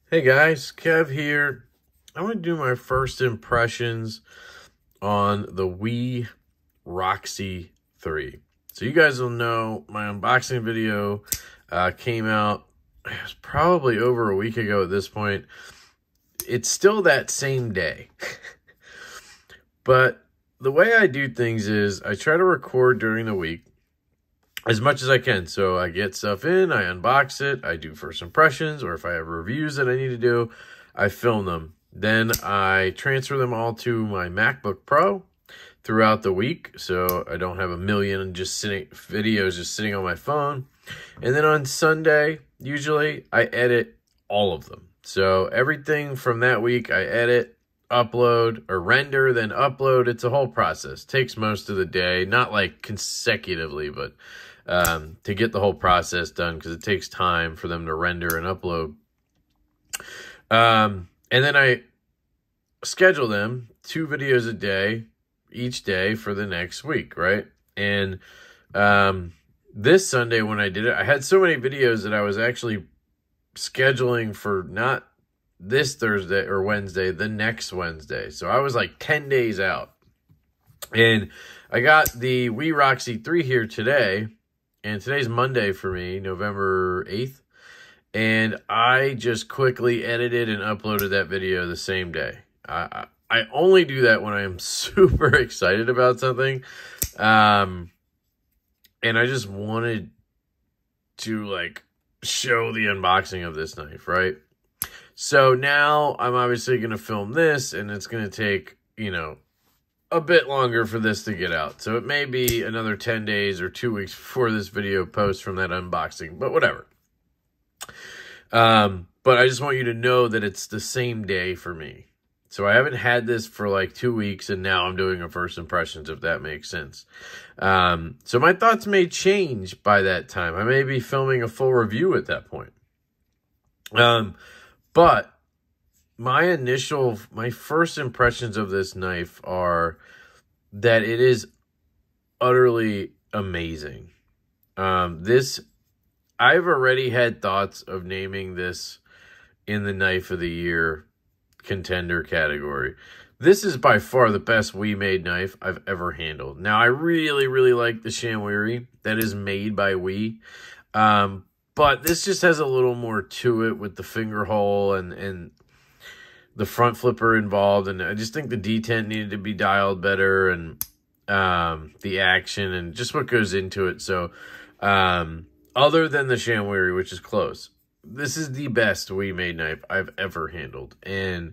Hey guys, Kev here. I want to do my first impressions on the Roxi 3. So you guys will know my unboxing video came out, it was probably over a week ago at this point. It's still that same day. But the way I do things is I try to record during the week as much as I can. So I get stuff in, I unbox it, I do first impressions, or if I have reviews that I need to do, I film them. Then I transfer them all to my MacBook Pro throughout the week, so I don't have a million videos just sitting on my phone. And then on Sunday, usually, I edit all of them. So everything from that week, I edit, upload, or render, then upload. It's a whole process. Takes most of the day, not like consecutively, but to get the whole process done, because it takes time for them to render and upload. And then I schedule them 2 videos a day, each day for the next week, right? And this Sunday when I did it, I had so many videos that I was actually scheduling for not this Thursday or Wednesday, the next Wednesday. So I was like 10 days out. And I got the Roxi 3 here today. And today's Monday for me, November 8th. And I just quickly edited and uploaded that video the same day. I only do that when I am super excited about something. And I just wanted to, like, show the unboxing of this knife, right? So now I'm obviously going to film this, and it's going to take, you know, a bit longer for this to get out. So it may be another 10 days or 2 weeks before this video posts from that unboxing, but whatever. But I just want you to know that it's the same day for me. So I haven't had this for like 2 weeks, and now I'm doing a first impressions, if that makes sense. So my thoughts may change by that time. I may be filming a full review at that point. But my first impressions of this knife are that it is utterly amazing. I've already had thoughts of naming this in the Knife of the Year contender category. This is by far the best made knife I've ever handled. Now, I really, really like the Shamwiri that is made by but this just has a little more to it with the finger hole and the front flipper involved, and I just think the detent needed to be dialed better, and the action and just what goes into it. So other than the Shamwiri, which is close, this is the best made knife I've ever handled. And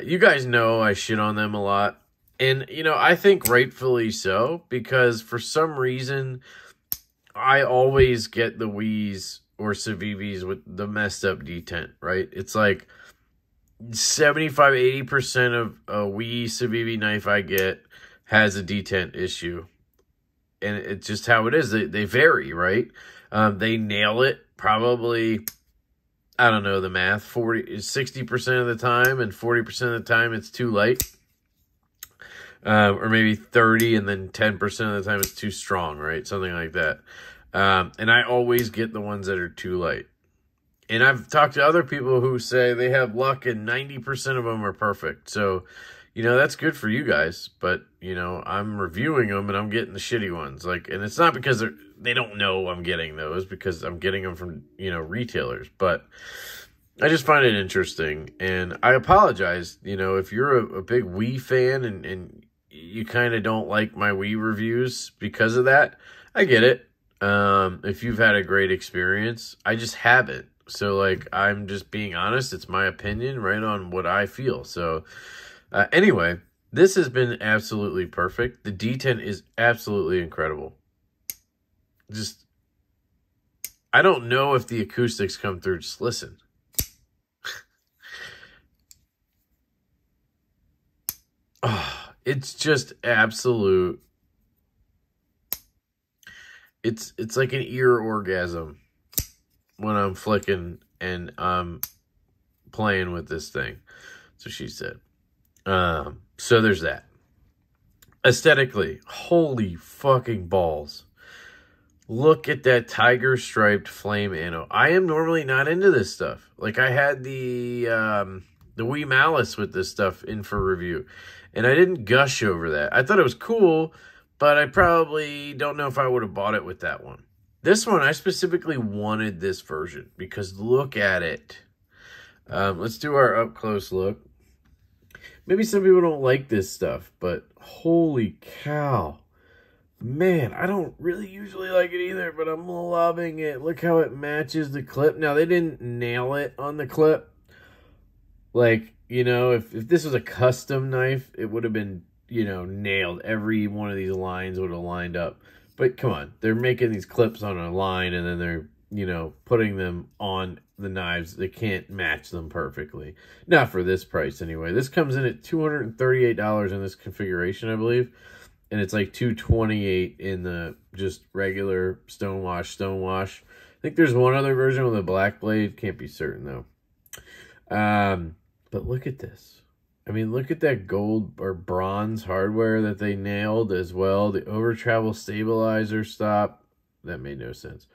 you guys know I shit on them a lot, and you know, I think rightfully so, because for some reason I always get the Wii's or Civivis with the messed up detent, right? It's like 75-80% of a Wii Civivi knife I get has a detent issue, and it's just how it is. They vary, right? They nail it probably, I don't know the math, 60% of the time, and 40% of the time it's too light, or maybe 30, and then 10% of the time it's too strong, right? Something like that. And I always get the ones that are too light. And I've talked to other people who say they have luck and 90% of them are perfect. So, you know, that's good for you guys. But, you know, I'm reviewing them and I'm getting the shitty ones. Like, and it's not because they don't know I'm getting those, because I'm getting them from, you know, retailers. But I just find it interesting. And I apologize, you know, if you're a big Wii fan and you kind of don't like my Wii reviews because of that. I get it. If you've had a great experience, I just haven't. So, like, I'm just being honest. It's my opinion right on what I feel. So, anyway, this has been absolutely perfect. The detent is absolutely incredible. Just, I don't know if the acoustics come through. Just listen. Oh, it's just absolute. It's like an ear orgasm when I'm flicking and I'm playing with this thing. So she said. So there's that. Aesthetically, holy fucking balls. Look at that tiger striped flame anno. I am normally not into this stuff. Like I had the Wee Malice with this stuff in for review, and I didn't gush over that. I thought it was cool, but I probably don't know if I would have bought it with that one. This one, I specifically wanted this version because look at it. Let's do our up close look. Maybe some people don't like this stuff, but holy cow. Man, I don't really usually like it either, but I'm loving it. Look how it matches the clip. Now, they didn't nail it on the clip. Like, you know, if this was a custom knife, it would have been, you know, nailed. Every one of these lines would have lined up. But come on, they're making these clips on a line and then they're, you know, putting them on the knives. They can't match them perfectly. Not for this price anyway. This comes in at $238 in this configuration, I believe. And it's like $228 in the just regular stonewash. I think there's one other version with a black blade. Can't be certain though. But look at this. I mean, look at that gold or bronze hardware that they nailed as well. The over travel stabilizer stop. That made no sense.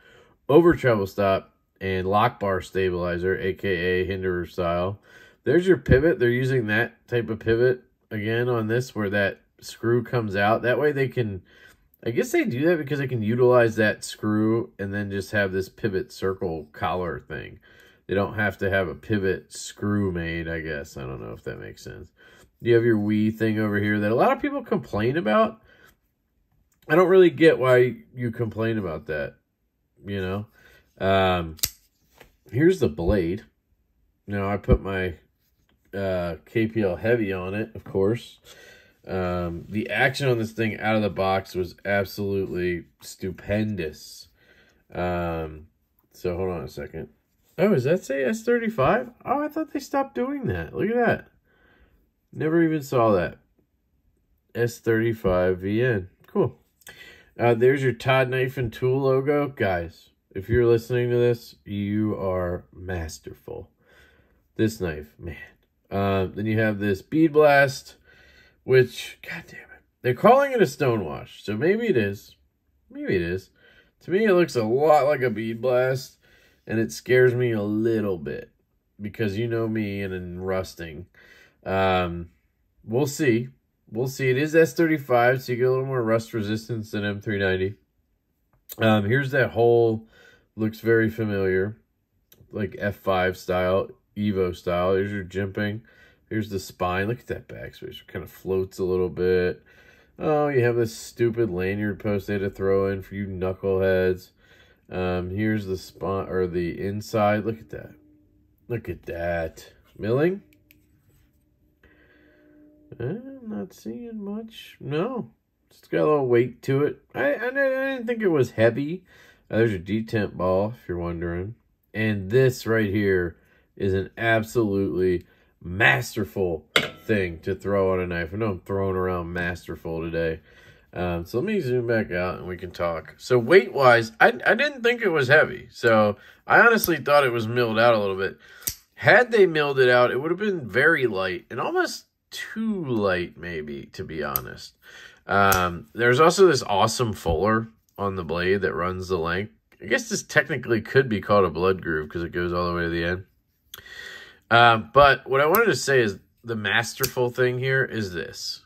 Over travel stop and lock bar stabilizer, aka Hinderer style. There's your pivot. They're using that type of pivot again on this where that screw comes out. That way they can, I guess they do that because they can utilize that screw and then just have this pivot circle collar thing. They don't have to have a pivot screw made, I guess. I don't know if that makes sense. You have your Wii thing over here that a lot of people complain about. I don't really get why you complain about that, you know. Here's the blade. Now, I put my KPL Heavy on it, of course. The action on this thing out of the box was absolutely stupendous. So hold on a second. Oh, does that say S35? Oh, I thought they stopped doing that. Look at that. Never even saw that. S35 VN. Cool. There's your Todd Knife and Tool logo. Guys, if you're listening to this, you are masterful. This knife, man. Then you have this Bead Blast, which, god damn it, they're calling it a stonewash, so maybe it is. Maybe it is. To me, it looks a lot like a Bead Blast, and it scares me a little bit because you know me and in rusting. We'll see. We'll see. It is S35, so you get a little more rust resistance than M390. Here's that hole. Looks very familiar, like F5 style, Evo style. Here's your jimping. Here's the spine. Look at that backspacer. Kind of floats a little bit. Oh, you have this stupid lanyard post they had to throw in for you knuckleheads. Here's the spine or the inside. Look at that. Look at that. Milling? I'm not seeing much. No. It's got a little weight to it. I didn't think it was heavy. There's your detent ball, if you're wondering. And this right here is an absolutely masterful thing to throw on a knife. I know I'm throwing around masterful today. So let me zoom back out and we can talk. So weight-wise, I didn't think it was heavy. So I honestly thought it was milled out a little bit. Had they milled it out, it would have been very light and almost too light, maybe, to be honest. There's also this awesome fuller on the blade that runs the length. I guess this technically could be called a blood groove because it goes all the way to the end. But what I wanted to say is the masterful thing here is this.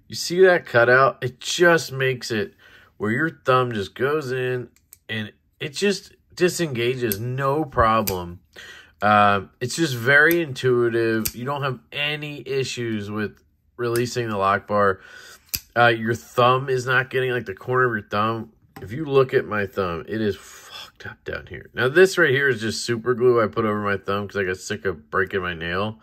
You see that cutout? It just makes it where your thumb just goes in and it just disengages, no problem. It's just very intuitive. You don't have any issues with releasing the lock bar. Your thumb is not getting like the corner of your thumb. If you look at my thumb, it is fucked up down here. Now this right here is just super glue I put over my thumb because I got sick of breaking my nail.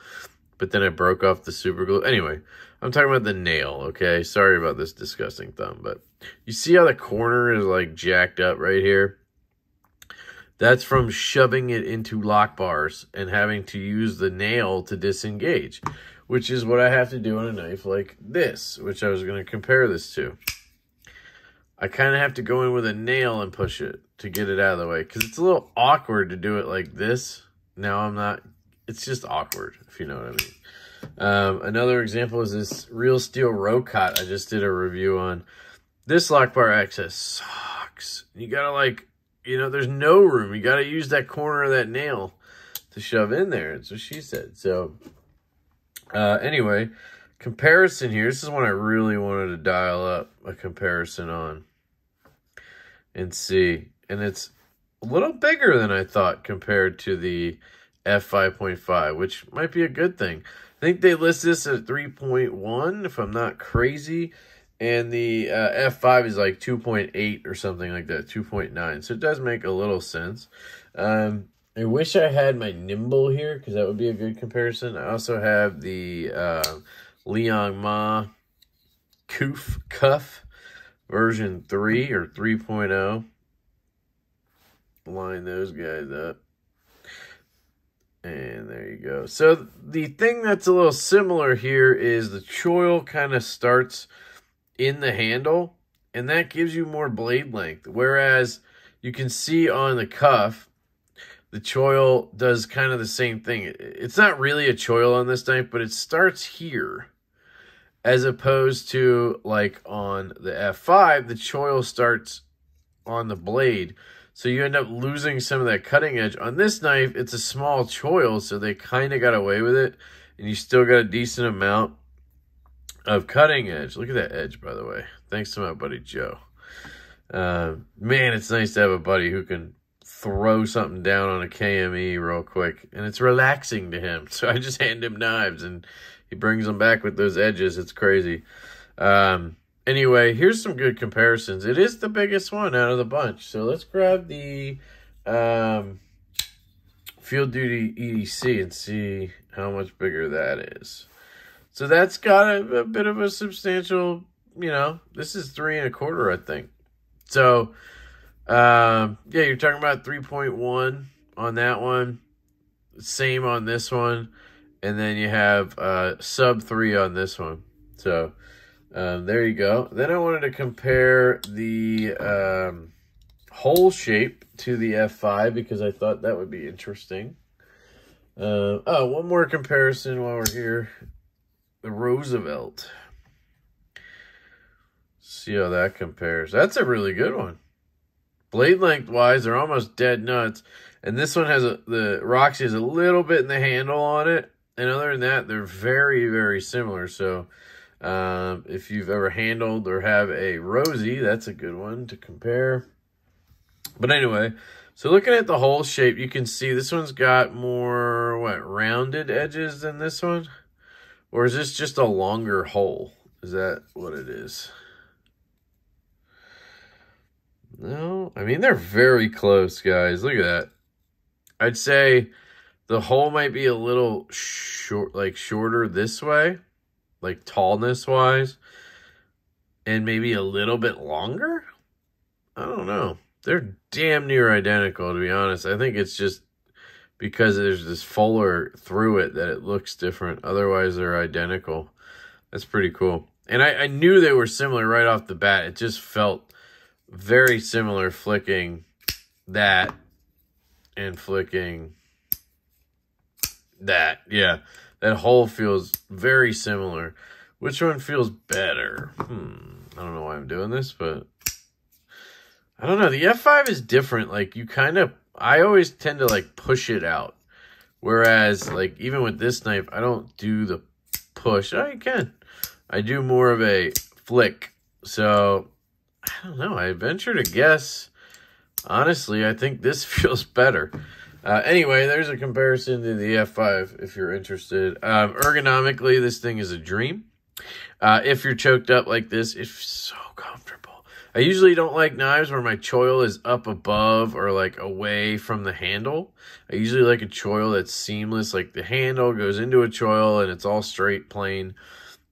But then I broke off the super glue. Anyway, I'm talking about the nail, okay? Sorry about this disgusting thumb. But you see how the corner is like jacked up right here? That's from shoving it into lock bars and having to use the nail to disengage, which is what I have to do on a knife like this, which I was going to compare this to. I kind of have to go in with a nail and push it to get it out of the way because it's a little awkward to do it like this. Now I'm not, it's just awkward, if you know what I mean. Another example is this Real Steel Rocot I just did a review on. This lock bar access box. You got to like, you know, there's no room. You got to use that corner of that nail to shove in there. That's what she said. So anyway, comparison here. This is one I really wanted to dial up a comparison on and see. And it's a little bigger than I thought compared to the F5.5, which might be a good thing. I think they list this at 3.1, if I'm not crazy. And the F5 is like 2.8 or something like that, 2.9. So it does make a little sense. I wish I had my Nimble here, because that would be a good comparison. I also have the Liang Ma Cuff version 3 or 3.0. Line those guys up. And there you go. So the thing that's a little similar here is the choil kind of starts in the handle, and that gives you more blade length. Whereas you can see on the cuff, the choil does kind of the same thing. It's not really a choil on this knife, but it starts here. As opposed to like on the F5, the choil starts on the blade. So you end up losing some of that cutting edge. On this knife, it's a small choil, so they kind of got away with it. And you still got a decent amount of cutting edge. Look at that edge, by the way. Thanks to my buddy Joe. Man, it's nice to have a buddy who can throw something down on a KME real quick. And it's relaxing to him. So I just hand him knives, and he brings them back with those edges. It's crazy. Anyway, here's some good comparisons. It is the biggest one out of the bunch. So let's grab the Field Duty EDC and see how much bigger that is. So that's got a bit of a substantial, you know, this is 3 1/4, I think. So, yeah, you're talking about 3.1 on that one. Same on this one. And then you have sub 3 on this one. So, there you go. Then I wanted to compare the hole shape to the F5 because I thought that would be interesting. Oh, one more comparison while we're here. The Roosevelt. See how that compares. That's a really good one. Blade length wise, they're almost dead nuts. And this one has the Roxi has a little bit in the handle on it. And other than that, they're very, very similar. So if you've ever handled or have a Rosie, that's a good one to compare. But anyway, so looking at the hole shape, you can see this one's got more, rounded edges than this one? Or is this just a longer hole? Is that what it is? No, I mean, they're very close, guys. Look at that. I'd say the hole might be a little short, like shorter this way, like tallness-wise, and maybe a little bit longer? I don't know. They're damn near identical, to be honest. I think it's just because there's this fuller through it that it looks different. Otherwise, they're identical. That's pretty cool. And I knew they were similar right off the bat. It just felt very similar flicking that and flicking that. Yeah, that hole feels very similar. Which one feels better? I don't know why I'm doing this, but I don't know. The F5 is different. Like, you kind of, I always tend to, like, push it out. Whereas, like, even with this knife, I don't do the push. Oh, you can. I do more of a flick. So, I don't know. I venture to guess. Honestly, I think this feels better. Anyway, there's a comparison to the F5 if you're interested. Ergonomically, this thing is a dream. If you're choked up like this, it's so comfortable. I usually don't like knives where my choil is up above or like away from the handle. I usually like a choil that's seamless, like the handle goes into a choil and it's all straight, plain.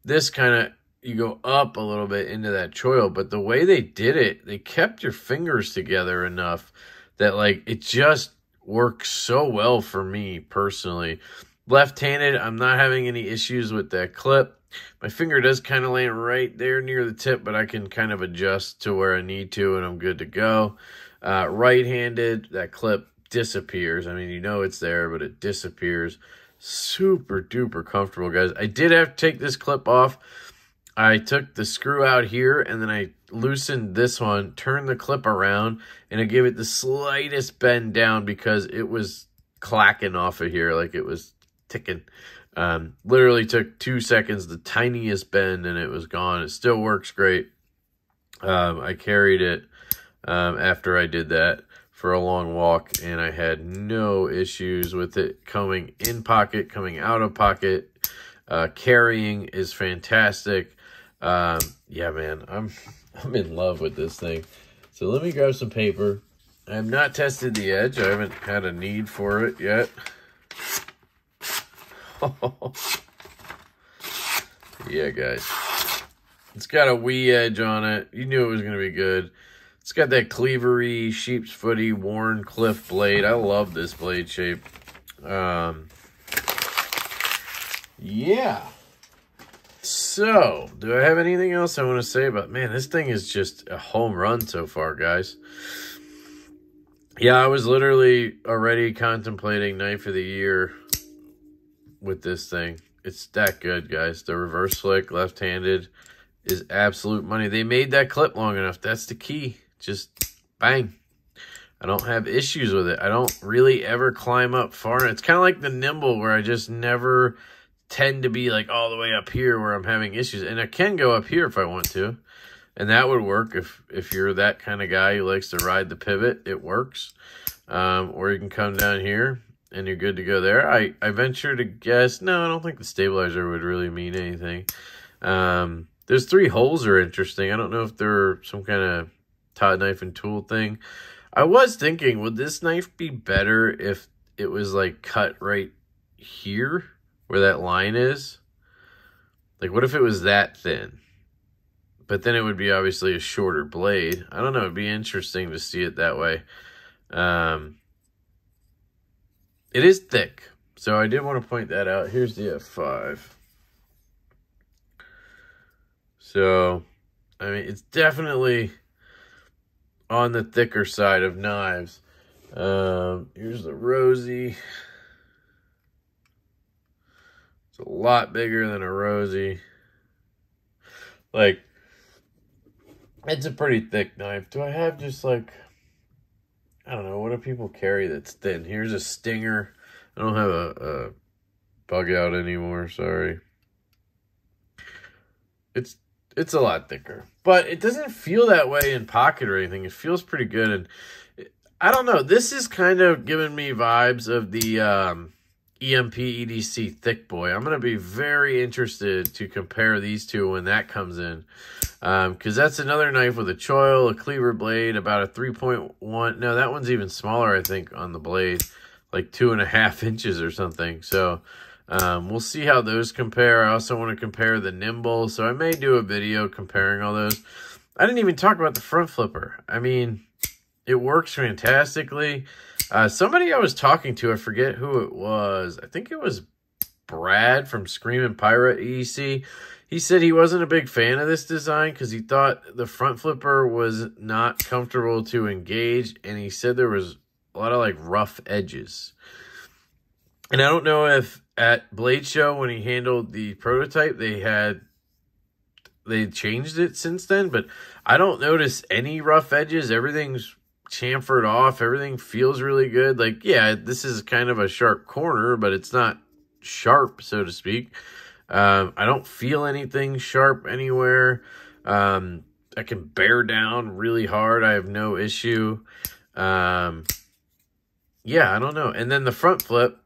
This kind of, you go up a little bit into that choil, but the way they did it, they kept your fingers together enough that like it just works so well for me personally. Left-handed, I'm not having any issues with that clip. My finger does kind of land right there near the tip, but I can kind of adjust to where I need to, and I'm good to go. Right-handed, that clip disappears. I mean, you know it's there, but it disappears. Super duper comfortable, guys. I did have to take this clip off I took the screw out here and then I loosened this one, turned the clip around, and I gave it the slightest bend down because it was clacking off of here like it was ticking. Literally took 2 seconds, the tiniest bend, and it was gone. It still works great. I carried it after I did that for a long walk, and I had no issues with it coming in pocket, coming out of pocket. Carrying is fantastic. Yeah, man, I'm in love with this thing. So let me grab some paper. I have not tested the edge. I haven't had a need for it yet. Yeah, guys. It's got a wee edge on it. You knew it was going to be good. It's got that cleavery, sheep's footy, worn cliff blade. I love this blade shape. Yeah. So, do I have anything else I want to say about... Man, this thing is just a home run so far, guys. Yeah, I was literally already contemplating knife of the year with this thing. It's that good, guys. The reverse flick, left-handed, is absolute money. They made that clip long enough. That's the key. Just bang. I don't have issues with it. I don't really ever climb up far. It's kind of like the nimble where I just never tend to be like all the way up here where I'm having issues. And I can go up here if I want to. And that would work if you're that kind of guy who likes to ride the pivot. It works. Or you can come down here and you're good to go there. I venture to guess, no, I don't think the stabilizer would really mean anything. There's 3 holes are interesting. I don't know if they're some kind of Todd knife and tool thing. I was thinking, would this knife be better if it was like cut right here where that line is? Like, what if it was that thin? But then it would be obviously a shorter blade. I don't know. It'd be interesting to see it that way. It is thick. So I did want to point that out. Here's the F5. So, I mean, it's definitely on the thicker side of knives. Here's the Roxi. It's a lot bigger than a Roxi. Like, it's a pretty thick knife. Do I have just like, I don't know, what do people carry that's thin? Here's a Stinger. I don't have a bug out anymore, sorry. It's a lot thicker. But it doesn't feel that way in pocket or anything. It feels pretty good. And I don't know, this is kind of giving me vibes of the EMP EDC Thick Boy. I'm going to be very interested to compare these two when that comes in. Because that's another knife with a choil, a cleaver blade, about a 3.1. No, that one's even smaller, I think, on the blade. Like 2.5 inches or something. So, we'll see how those compare. I also want to compare the nimble. So, I may do a video comparing all those. I didn't even talk about the front flipper. I mean, it works fantastically. Somebody I was talking to, I forget who it was. I think it was Brad from Screamin' Pirate EDC. He said he wasn't a big fan of this design because he thought the front flipper was not comfortable to engage. And he said there was a lot of like rough edges. And I don't know if at Blade Show when he handled the prototype, they changed it since then. But I don't notice any rough edges. Everything's chamfered off. Everything feels really good. Like, yeah, this is kind of a sharp corner, but it's not sharp, so to speak. I don't feel anything sharp anywhere. I can bear down really hard. I have no issue. Yeah, I don't know. And then the front flip,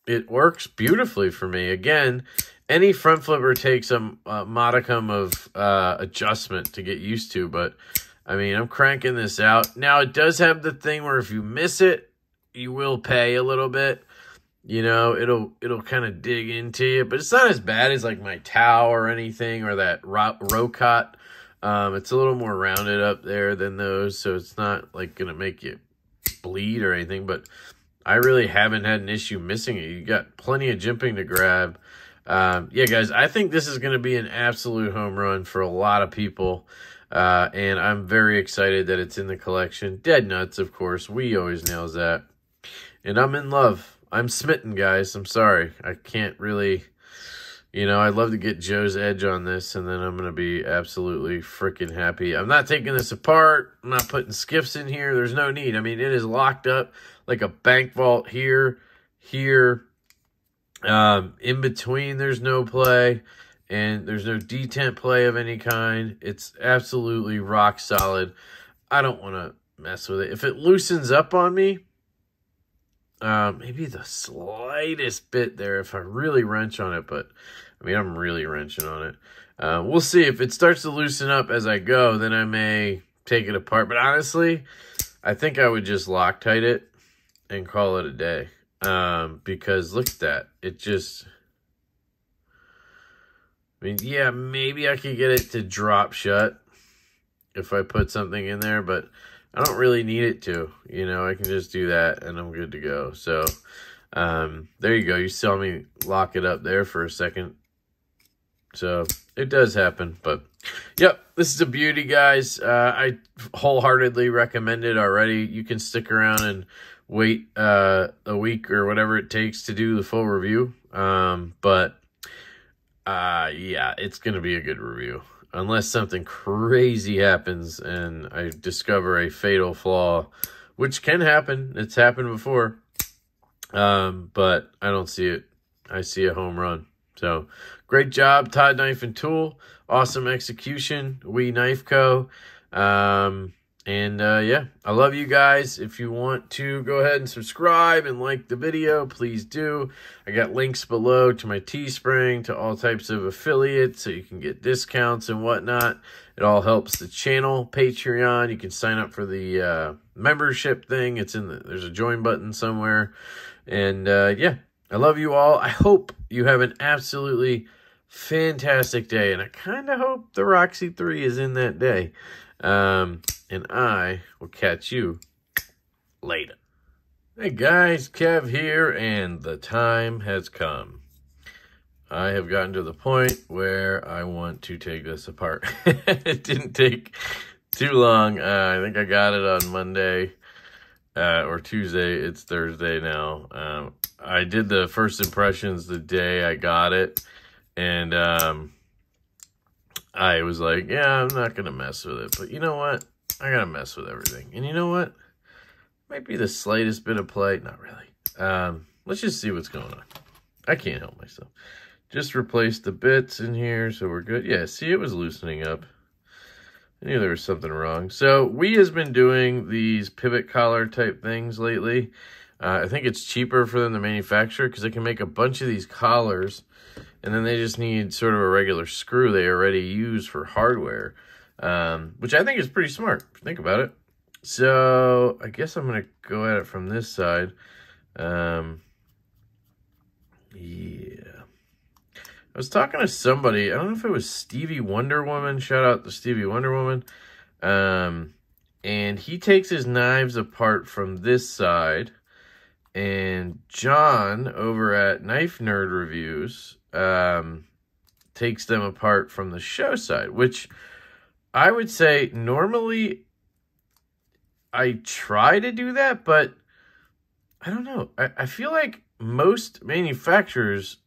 it works beautifully for me. Again, any front flipper takes a modicum of adjustment to get used to, but I mean, I'm cranking this out. Now, it does have the thing where if you miss it, you will pay a little bit. You know, it'll kind of dig into you, but it's not as bad as like my Tau or anything or that Rocot. It's a little more rounded up there than those, so it's not like going to make you bleed or anything, but I really haven't had an issue missing it. You got plenty of jimping to grab. Yeah, guys, I think this is going to be an absolute home run for a lot of people, and I'm very excited that it's in the collection. Dead nuts, of course. We always nails that, and I'm in love. I'm smitten, guys. I'm sorry. I can't really, You know, I'd love to get Joe's edge on this, and then I'm going to be absolutely freaking happy. I'm not taking this apart. I'm not putting skiffs in here. There's no need. I mean, it is locked up like a bank vault here, here. In between, there's no play, and there's no detent play of any kind. It's absolutely rock solid. I don't want to mess with it. If it loosens up on me, maybe the slightest bit there if I really wrench on it, but I mean, I'm really wrenching on it. We'll see. If it starts to loosen up as I go, then I may take it apart. But honestly, I think I would just Loctite it and call it a day. Because look at that. It just, I mean, yeah, maybe I could get it to drop shut if I put something in there, but I don't really need it to. You know, I can just do that and I'm good to go. So, there you go. You saw me lock it up there for a second. So it does happen, but yep, this is a beauty, guys. I wholeheartedly recommend it already. You can stick around and wait a week or whatever it takes to do the full review. But yeah, it's going to be a good review. Unless something crazy happens and I discover a fatal flaw, which can happen. It's happened before. But I don't see it. I see a home run. So, great job, Todd Knife and Tool. Awesome execution. We Knife Co. Yeah, I love you guys. If you want to go ahead and subscribe and like the video, please do. I got links below to my Teespring, to all types of affiliates, so you can get discounts and whatnot. It all helps the channel. Patreon, you can sign up for the membership thing. It's in there's a join button somewhere. And yeah, I love you all. I hope you have an absolutely fantastic day. And I kind of hope the Roxy 3 is in that day. And I will catch you later. Hey guys, Kev here, and the time has come. I have gotten to the point where I want to take this apart. It didn't take too long. I think I got it on Monday or Tuesday. It's Thursday now. I did the first impressions the day I got it, and I was like, yeah, I'm not going to mess with it. But you know what? I got to mess with everything. And you know what? Might be the slightest bit of play. Not really. Let's just see what's going on. I can't help myself. Just replace the bits in here so we're good. Yeah, see, it was loosening up. I knew there was something wrong. So we has been doing these pivot collar type things lately. I think it's cheaper for them to manufacture because they can make a bunch of these collars, and then they just need sort of a regular screw they already use for hardware, which I think is pretty smart, if you think about it. So I guess I'm going to go at it from this side. Yeah. I was talking to somebody, I don't know if it was Stevie Wonder Woman, shout out to Stevie Wonder Woman, and he takes his knives apart from this side, and John over at Knife Nerd Reviews takes them apart from the show side, which I would say normally I try to do that, but I don't know. I feel like most manufacturers,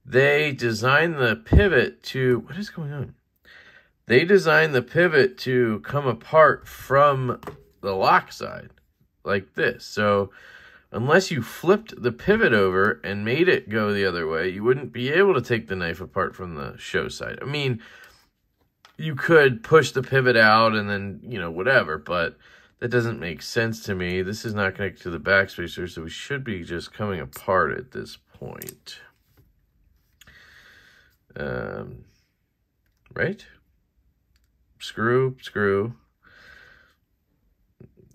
they design the pivot to, what is going on? They design the pivot to come apart from the lock side like this. So unless you flipped the pivot over and made it go the other way, you wouldn't be able to take the knife apart from the show side. I mean, you could push the pivot out and then, you know, whatever, but that doesn't make sense to me. This is not connected to the backspacer, so we should be just coming apart at this point. Right? Screw.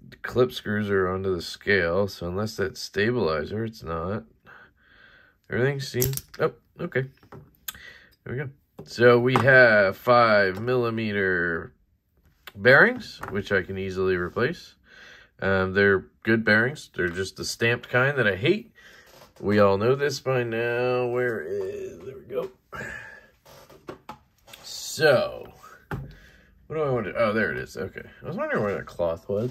The clip screws are onto the scale, so unless that's stabilizer, it's not. Everything seems, oh, okay. There we go. So we have 5mm bearings, which I can easily replace. They're good bearings. They're just the stamped kind that I hate. We all know this by now. There we go. So, what do I want to, oh, there it is. Okay. I was wondering where that cloth was.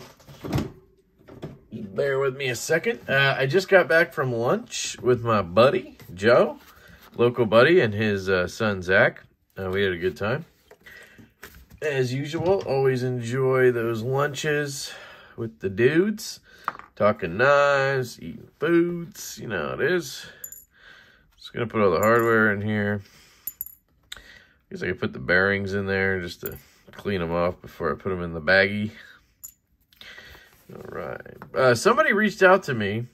Bear with me a second. I just got back from lunch with my buddy, Joe. local buddy and his son, Zach. We had a good time. As usual, always enjoy those lunches with the dudes. Talking knives, eating foods, you know how it is. Just going to put all the hardware in here. Guess I could put the bearings in there just to clean them off before I put them in the baggie. All right. Somebody reached out to me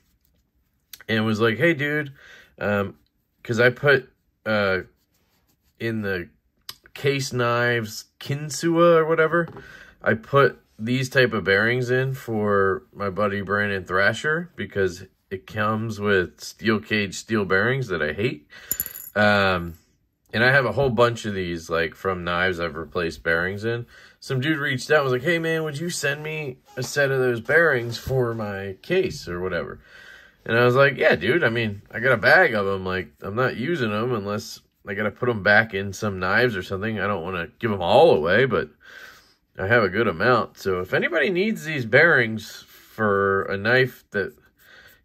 and was like, hey, dude, because I put in the case knives, Kinsua or whatever, I put these type of bearings in for my buddy Brandon Thrasher because it comes with steel cage steel bearings that I hate. And I have a whole bunch of these, like, from knives I've replaced bearings in. Some dude reached out and was like, hey, man, would you send me a set of those bearings for my case or whatever? And I was like, yeah, dude, I mean, I got a bag of them. Like, I'm not using them unless I got to put them back in some knives or something. I don't want to give them all away, but I have a good amount. So if anybody needs these bearings for a knife that,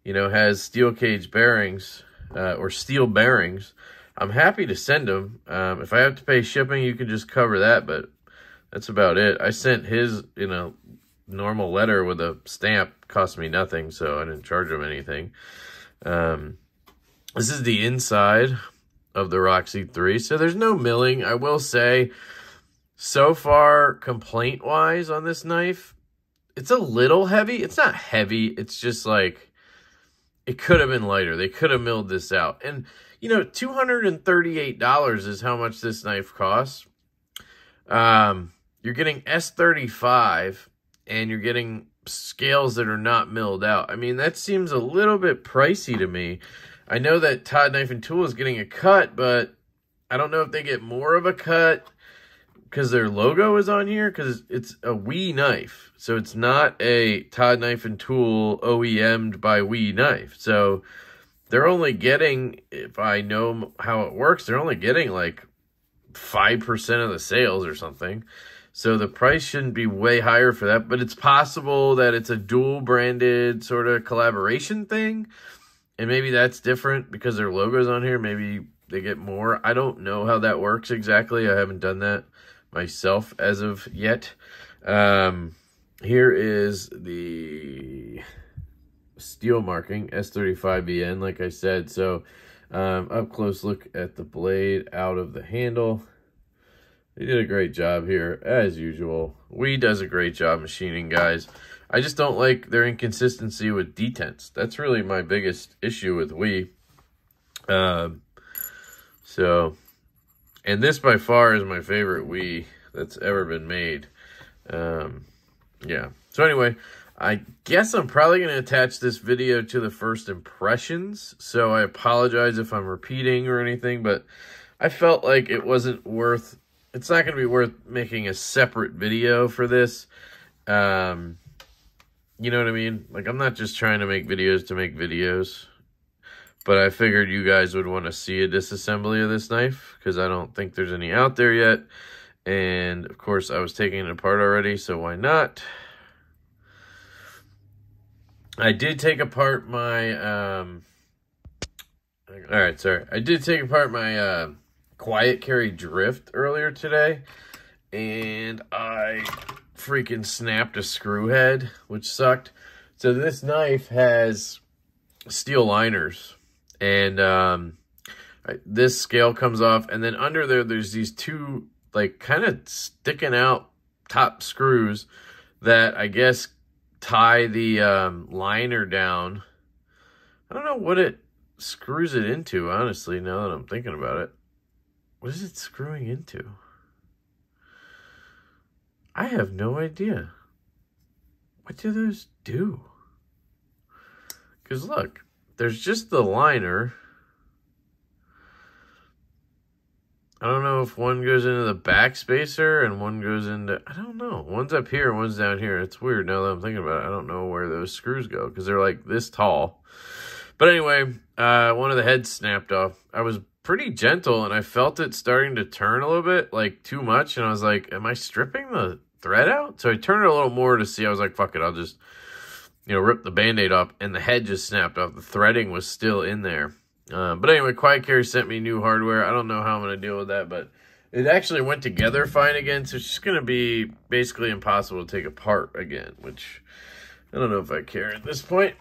you know, has steel cage bearings or steel bearings, I'm happy to send them. If I have to pay shipping, you can just cover that, but that's about it. I sent his, you know, normal letter with a stamp. Cost me nothing, so I didn't charge him anything. This is the inside of the Roxi 3, so there's no milling. I will say, so far, complaint-wise on this knife, it's a little heavy. It's not heavy. It's just like, it could have been lighter. They could have milled this out. And, you know, $238 is how much this knife costs. You're getting S35, and you're getting scales that are not milled out. I mean, that seems a little bit pricey to me. I know that Todd Knife and Tool is getting a cut, but I don't know if they get more of a cut because their logo is on here, because it's a WE knife. So it's not a Todd Knife and Tool OEM'd by WE knife. So they're only getting, if I know how it works, they're only getting like 5% of the sales or something. So the price shouldn't be way higher for that, but it's possible that it's a dual branded sort of collaboration thing. And maybe that's different because their logo's on here. Maybe they get more. I don't know how that works exactly. I haven't done that myself as of yet. Here is the steel marking, S35BN, like I said. So up close look at the blade out of the handle. They did a great job here, as usual. WE does a great job machining, guys. I just don't like their inconsistency with detents. That's really my biggest issue with WE. And this by far is my favorite WE that's ever been made. Yeah. So anyway, I guess I'm probably going to attach this video to the first impressions. So I apologize if I'm repeating or anything, but I felt like it wasn't worth... It's not going to be worth making a separate video for this. You know what I mean? Like, I'm not just trying to make videos to make videos. But I figured you guys would want to see a disassembly of this knife, because I don't think there's any out there yet. And, of course, I was taking it apart already, so why not? I did take apart my... Alright, sorry. I did take apart my... Quiet Carry Drift earlier today, and I freaking snapped a screw head, which sucked. So this knife has steel liners, and this scale comes off, and then under there there's these two like kind of sticking out top screws that I guess tie the liner down. I don't know what it screws it into, honestly, now that I'm thinking about it. What is it screwing into? I have no idea. What do those do? Because look, there's just the liner. I don't know if one goes into the back spacer and one goes into... I don't know. One's up here, one's down here. It's weird now that I'm thinking about it. I don't know where those screws go because they're like this tall. But anyway, one of the heads snapped off. I was pretty gentle, and I felt it starting to turn a little bit, like, too much, and I was like, am I stripping the thread out? So I turned it a little more to see. I was like, fuck it, I'll just, you know, rip the Band-Aid off, and the head just snapped off. The threading was still in there. But anyway, Quiet Carry sent me new hardware. I don't know how I'm going to deal with that, but it actually went together fine again, so it's just going to be basically impossible to take apart again, which I don't know if I care at this point.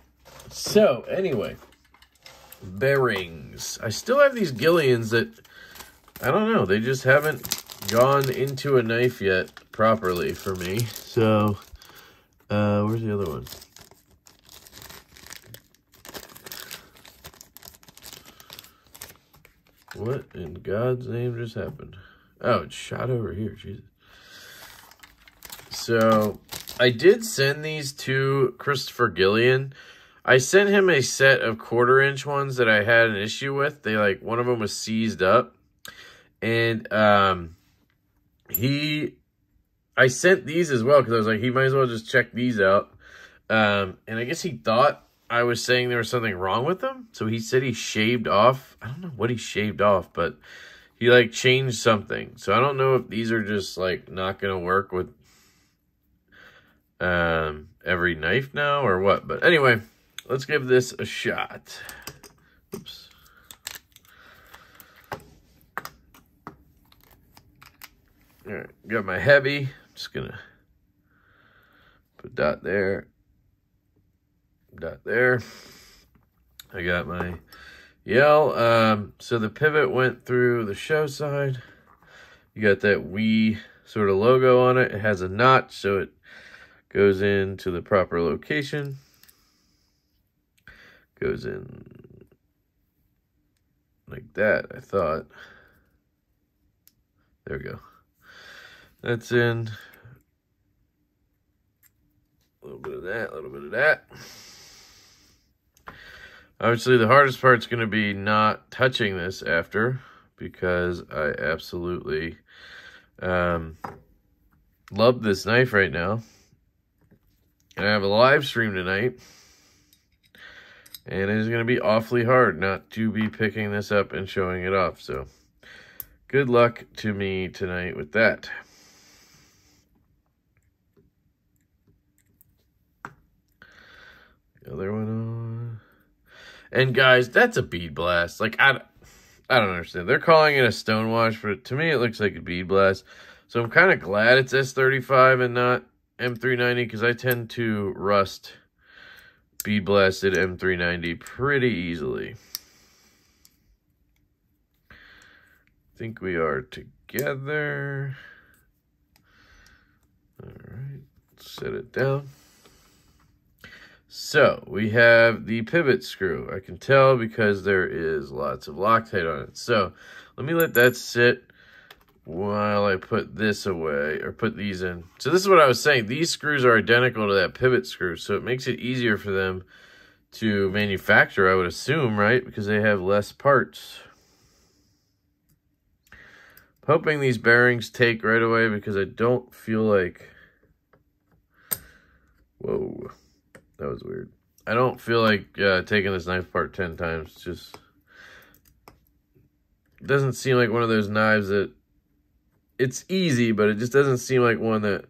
So, anyway, bearings. I still have these Gillians that, I don't know, they just haven't gone into a knife yet properly for me. So, where's the other one? What in God's name just happened? Oh, it shot over here. Jesus. So, I did send these to Christopher Gillian. I sent him a set of 1/4-inch ones that I had an issue with. They one of them was seized up. And I sent these as well because I was like, he might as well just check these out. And I guess he thought I was saying there was something wrong with them. So he said he shaved off. I don't know what he shaved off, but he changed something. So I don't know if these are just not going to work with every knife now or what. But anyway, let's give this a shot. Oops. All right, got my heavy. Just gonna put dot there, dot there. I got my yell. So the pivot went through the show side. You got that Wii sort of logo on it. It has a notch, so it goes into the proper location. Goes in like that, I thought. There we go. That's in. A little bit of that, a little bit of that. Obviously, the hardest part's going to be not touching this after, because I absolutely love this knife right now. And I have a live stream tonight. And it is going to be awfully hard not to be picking this up and showing it off. So, good luck to me tonight with that. The other one on. And guys, that's a bead blast. I don't understand. They're calling it a stonewash, but to me it looks like a bead blast. So I'm kind of glad it's S35 and not M390, because I tend to rust bead blasted M390 pretty easily. I think we are together. All right, set it down. So, we have the pivot screw. I can tell because there is lots of Loctite on it. So, let me let that sit while I put this away, or put these in. So, this is what I was saying. These screws are identical to that pivot screw, so it makes it easier for them to manufacture, I would assume, right? Because they have less parts. I'm hoping these bearings take right away, because I don't feel like... Whoa. That was weird. I don't feel like taking this knife apart 10 times. Just doesn't seem like one of those knives that... It's easy, but it just doesn't seem like one that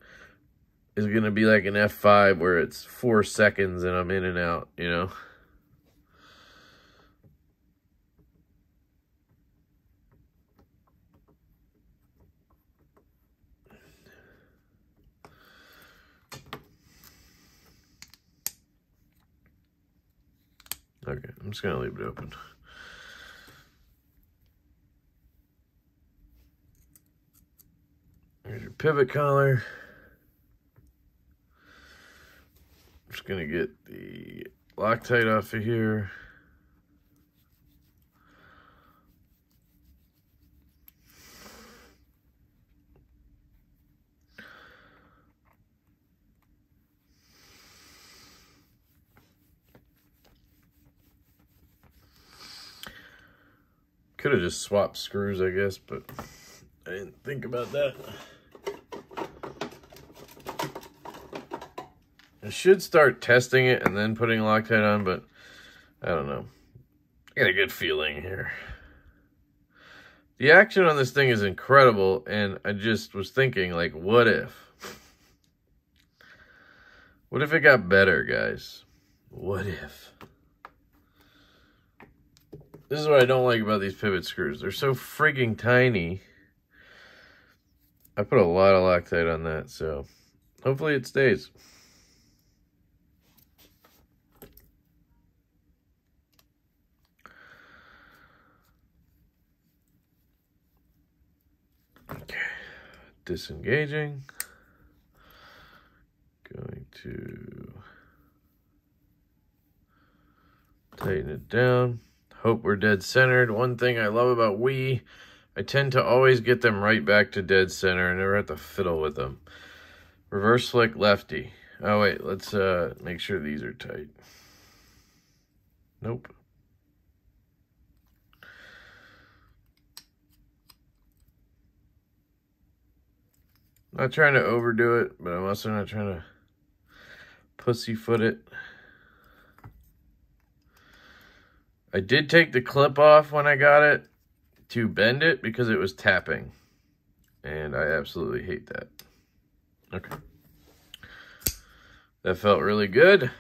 is going to be like an F5 where it's 4 seconds and I'm in and out, you know? Okay, I'm just going to leave it open. Here's your pivot collar. I'm just going to get the Loctite off of here. Could have just swapped screws, I guess, but I didn't think about that. I should start testing it and then putting Loctite on, but I don't know. I got a good feeling here. The action on this thing is incredible, and I just was thinking, like, what if? What if it got better, guys? What if? This is what I don't like about these pivot screws. They're so frigging tiny. I put a lot of Loctite on that, so hopefully it stays. Okay, disengaging. Going to tighten it down. Hope we're dead centered. One thing I love about Wii, I tend to always get them right back to dead center. I never have to fiddle with them. Reverse flick lefty. Oh wait, let's make sure these are tight. Nope. Not trying to overdo it, but I'm also not trying to pussyfoot it. I did take the clip off when I got it to bend it because it was tapping. And I absolutely hate that. Okay. That felt really good.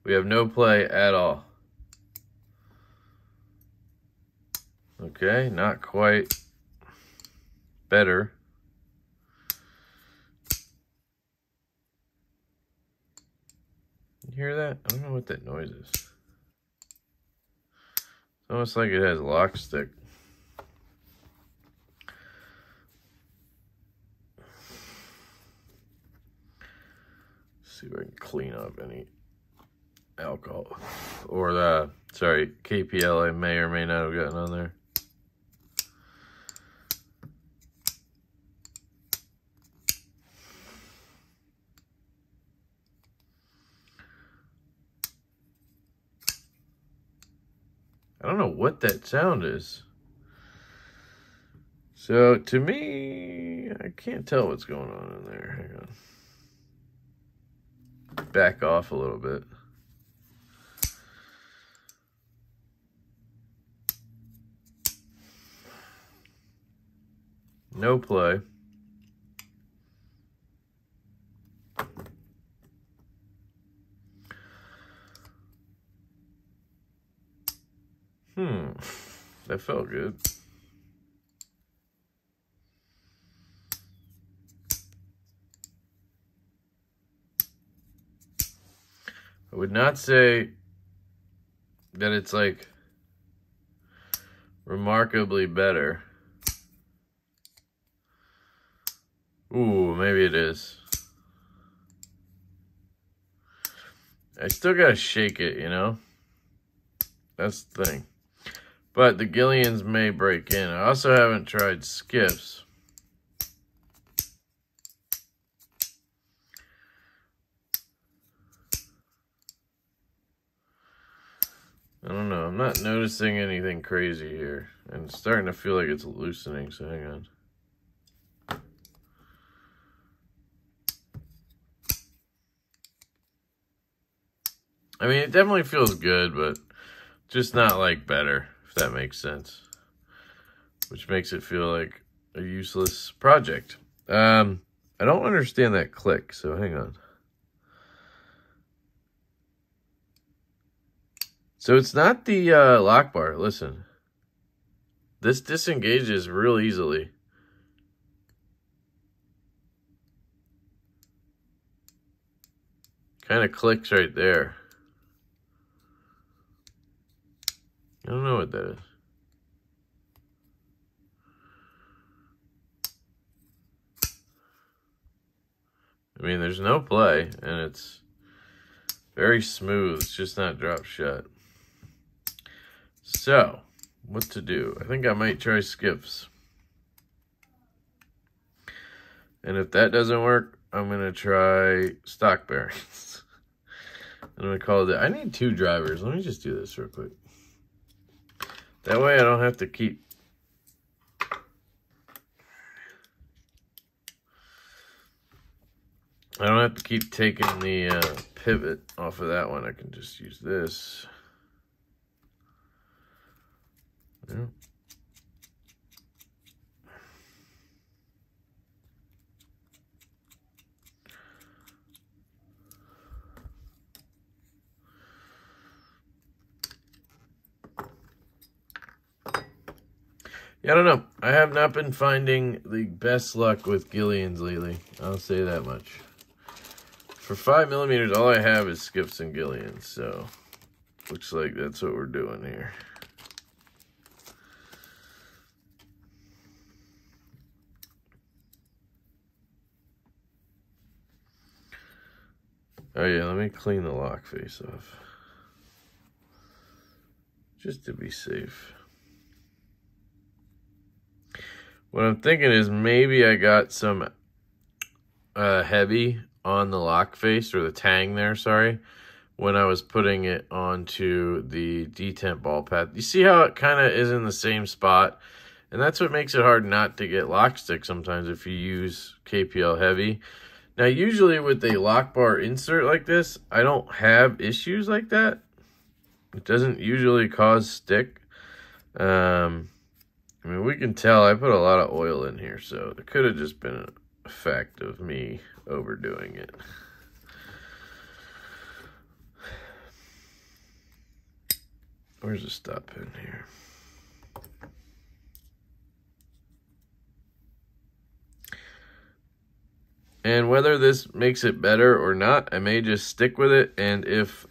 We have no play at all. Okay, not quite better. You hear that? I don't know what that noise is. It's almost like it has lock stick. See if I can clean up any alcohol or the KPL I may or may not have gotten on there. I don't know what that sound is. So to me, I can't tell what's going on in there. Hang on. Back off a little bit. No play. That felt good. I would not say that it's like remarkably better. Ooh, maybe it is. I still gotta shake it, you know? That's the thing. But the Gillians may break in. I also haven't tried skiffs. I don't know. I'm not noticing anything crazy here. And it's starting to feel like it's loosening, so hang on. I mean, it definitely feels good, but just not like better, if that makes sense. Which makes it feel like a useless project. I don't understand that click, so hang on. So it's not the lock bar. Listen. This disengages real easily. Kind of clicks right there. I don't know what that is. I mean, there's no play, and it's very smooth. It's just not dropped shut. So, what to do? I think I might try skiffs. And if that doesn't work, I'm going to try stock bearings. I'm going to call it. I need 2 drivers. Let me just do this real quick. That way I don't have to keep. I don't have to keep taking the pivot off of that one. I can just use this. Yeah. Yeah, I don't know. I have not been finding the best luck with Gillians lately. I'll say that much. For 5mm, all I have is skips and Gillians, so looks like that's what we're doing here. Oh yeah, let me clean the lock face off. Just to be safe. What I'm thinking is maybe I got some heavy on the lock face, or the tang there, sorry, when I was putting it onto the detent ball pad. You see how it kind of is in the same spot? And that's what makes it hard not to get lock stick sometimes if you use KPL heavy. Now, usually with a lock bar insert like this, I don't have issues like that. It doesn't usually cause stick. I mean, we can tell I put a lot of oil in here, so it could have just been an effect of me overdoing it. Where's the stop pin here? And whether this makes it better or not, I may just stick with it. And if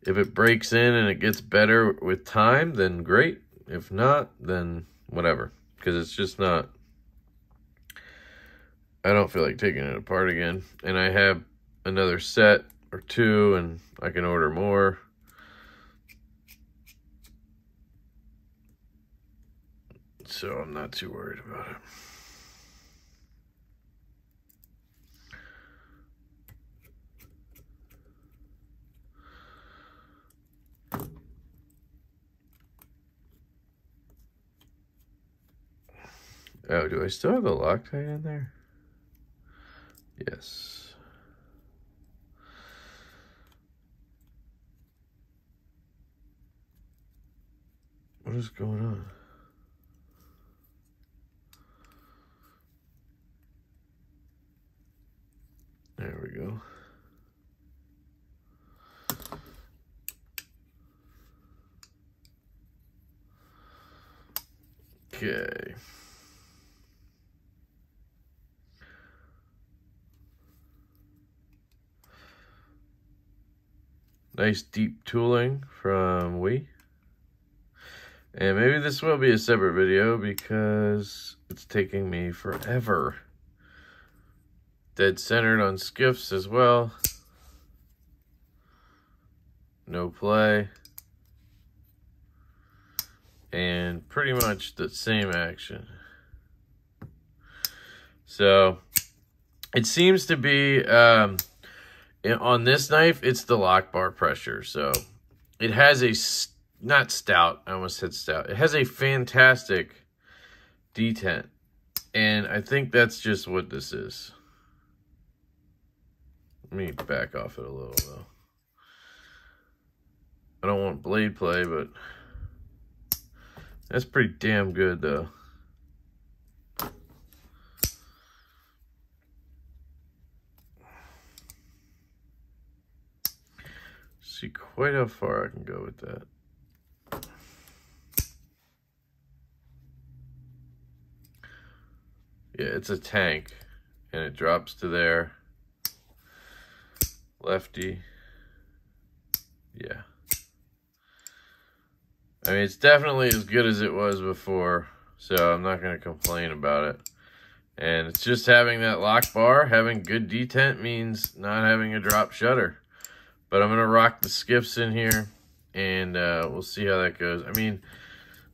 it breaks in and it gets better with time, then great. If not, then whatever. Because it's just not... I don't feel like taking it apart again. And I have another set or two, and I can order more. So I'm not too worried about it. Oh, do I still have the Loctite in there? Yes. What is going on? There we go. Okay. Nice deep tooling from We. And maybe this will be a separate video because it's taking me forever. Dead centered on skiffs as well. No play. And pretty much the same action. So it seems to be, on this knife, it's the lock bar pressure. So it has a, not stout, I almost said stout. It has a fantastic detent. And I think that's just what this is. Let me back off it a little though. I don't want blade play, but that's pretty damn good though. See quite how far I can go with that. Yeah, it's a tank and it drops to there. Lefty. Yeah. I mean, it's definitely as good as it was before, so I'm not going to complain about it. And it's just having that lock bar, having good detent means not having a drop shutter. But I'm going to rock the skiffs in here, and we'll see how that goes. I mean,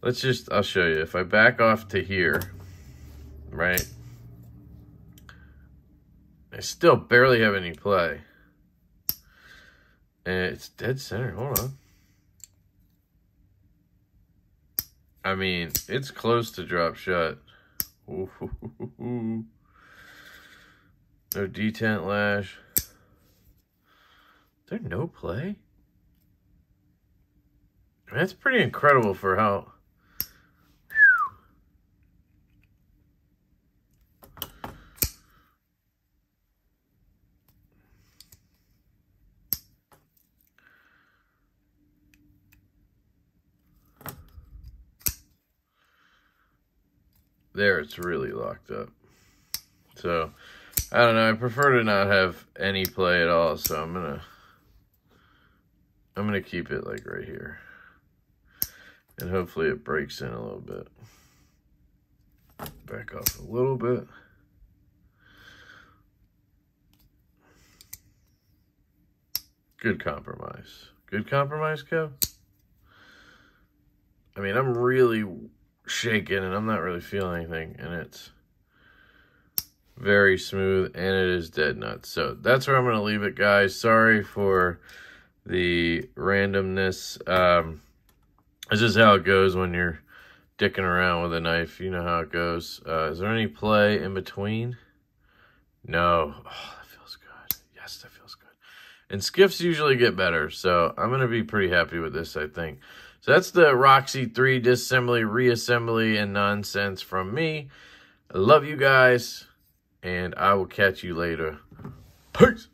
I'll show you. If I back off to here, right, I still barely have any play. And it's dead center. Hold on. I mean, it's close to drop shut. Ooh, no detent lash. Is there no play? I mean, that's pretty incredible for how... there it's really locked up. So, I don't know. I prefer to not have any play at all, so I'm gonna keep it like right here. And hopefully it breaks in a little bit. Back off a little bit. Good compromise. Good compromise, Kev? I mean, I'm really shaking and I'm not really feeling anything, and it's very smooth and it is dead nuts. So that's where I'm going to leave it, guys. Sorry for the randomness. This is how it goes when you're dicking around with a knife. You know how it goes. Is there any play in between? No. Oh, that feels good. Yes, that feels good. And skiffs usually get better, so I'm going to be pretty happy with this, I think. So that's the Roxi 3 disassembly, reassembly, and nonsense from me. I love you guys, and I will catch you later. Peace!